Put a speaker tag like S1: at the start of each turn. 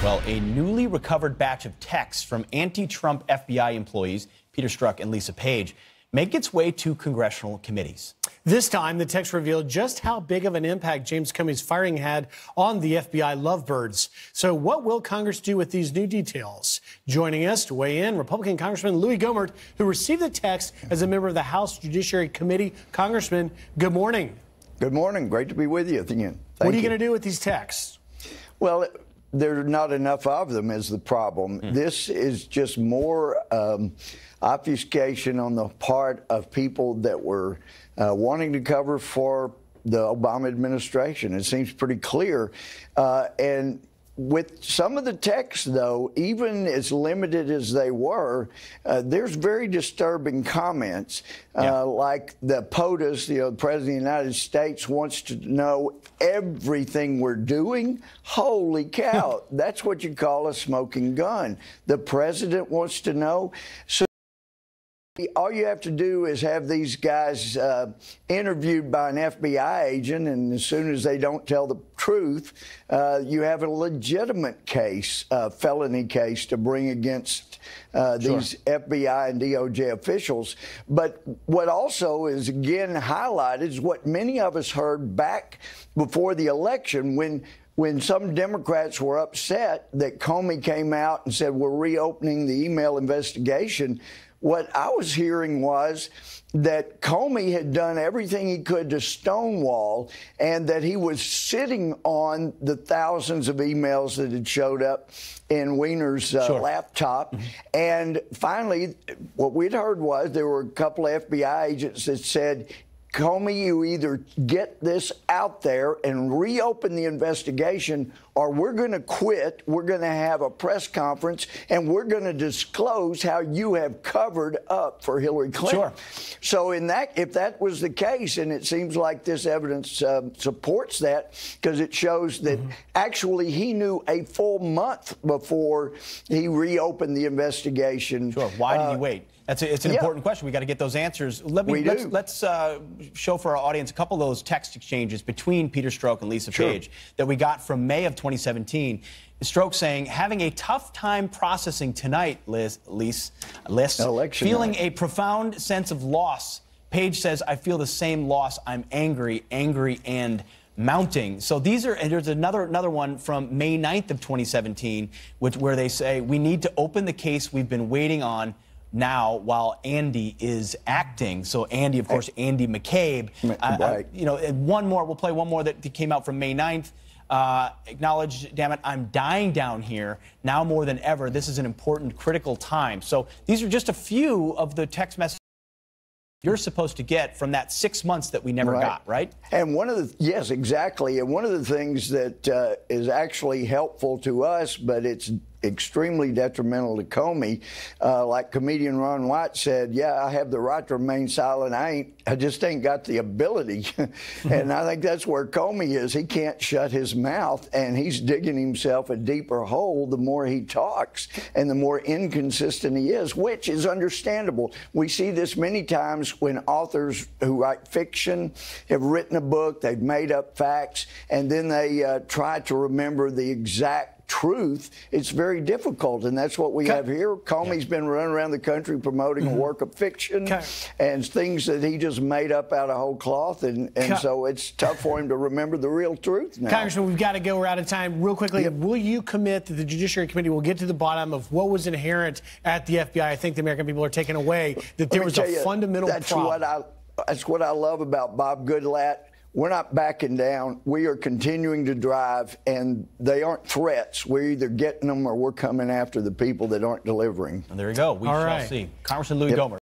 S1: Well, a newly recovered batch of texts from anti-Trump FBI employees, Peter Strzok and Lisa Page, make its way to congressional committees.
S2: This time, the text revealed just how big of an impact James Comey's firing had on the FBI lovebirds. So what will Congress do with these new details? Joining us to weigh in, Republican Congressman Louie Gohmert, who received the text as a member of the House Judiciary Committee. Congressman, good morning.
S3: Good morning. Great to be with you again.
S2: What are you going to do with these texts?
S3: Well, there are not enough of them is the problem. This is just more obfuscation on the part of people that were wanting to cover for the Obama administration. It seems pretty clear. And with some of the texts, though, even as limited as they were, there's very disturbing comments, like the POTUS, the President of the United States, wants to know everything we're doing. Holy cow, that's what you call a smoking gun. The President wants to know. So all you have to do is have these guys interviewed by an FBI agent, and as soon as they don't tell the truth, you have a legitimate case, felony case to bring against these FBI and DOJ officials. But what also is again highlighted is what many of us heard back before the election when some Democrats were upset that Comey came out and said, we're reopening the email investigation. What I was hearing was that Comey had done everything he could to stonewall, and that he was sitting on the thousands of emails that had showed up in Weiner's laptop. And finally, what we'd heard was there were a couple of FBI agents that said, Comey, you either get this out there and reopen the investigation, or we're going to quit. We're going to have a press conference, and we're going to disclose how you have covered up for Hillary Clinton. So if that was the case, and it seems like this evidence supports that, because it shows that actually he knew a full month before he reopened the investigation.
S1: Why did he wait? It's an important question. We got to get those answers. Let's show for our audience a couple of those text exchanges between Peter Strzok and Lisa Page that we got from May of 2017. Strzok saying, having a tough time processing tonight, feeling a profound sense of loss. Page says, I feel the same loss. I'm angry, and mounting. So there's another one from May 9th of 2017, where they say, we need to open the case we've been waiting on now while Andy is acting. So Andy, of course, Andy McCabe. One more, we'll play one more that came out from May 9th. Acknowledge, damn it, I'm dying down here. Now more than ever, this is an important, critical time. So these are just a few of the text messages you're supposed to get from that 6 months that we never got, right? And
S3: yes, exactly. And one of the things that is actually helpful to us, but it's extremely detrimental to Comey, like comedian Ron White said, yeah, I have the right to remain silent. I just ain't got the ability. And I think that's where Comey is. He can't shut his mouth, and he's digging himself a deeper hole the more he talks and the more inconsistent he is, which is understandable. We see this many times when authors who write fiction have written a book, they've made up facts, and then they try to remember the exact truth. It's very difficult, and that's what we have here. Comey's been running around the country promoting a work of fiction and things that he just made up out of whole cloth, and so it's tough for him to remember the real truth now.
S2: Congressman, we've got to go. We're out of time. Real quickly, will you commit that the Judiciary Committee will get to the bottom of what was inherent at the FBI? I think the American people are taking away that there was a fundamental problem.
S3: That's what I love about Bob Goodlatte. We're not backing down. We are continuing to drive, and they aren't threats. We're either getting them or we're coming after the people that aren't delivering.
S1: And there you go. We shall see. Congressman Louie Gohmert.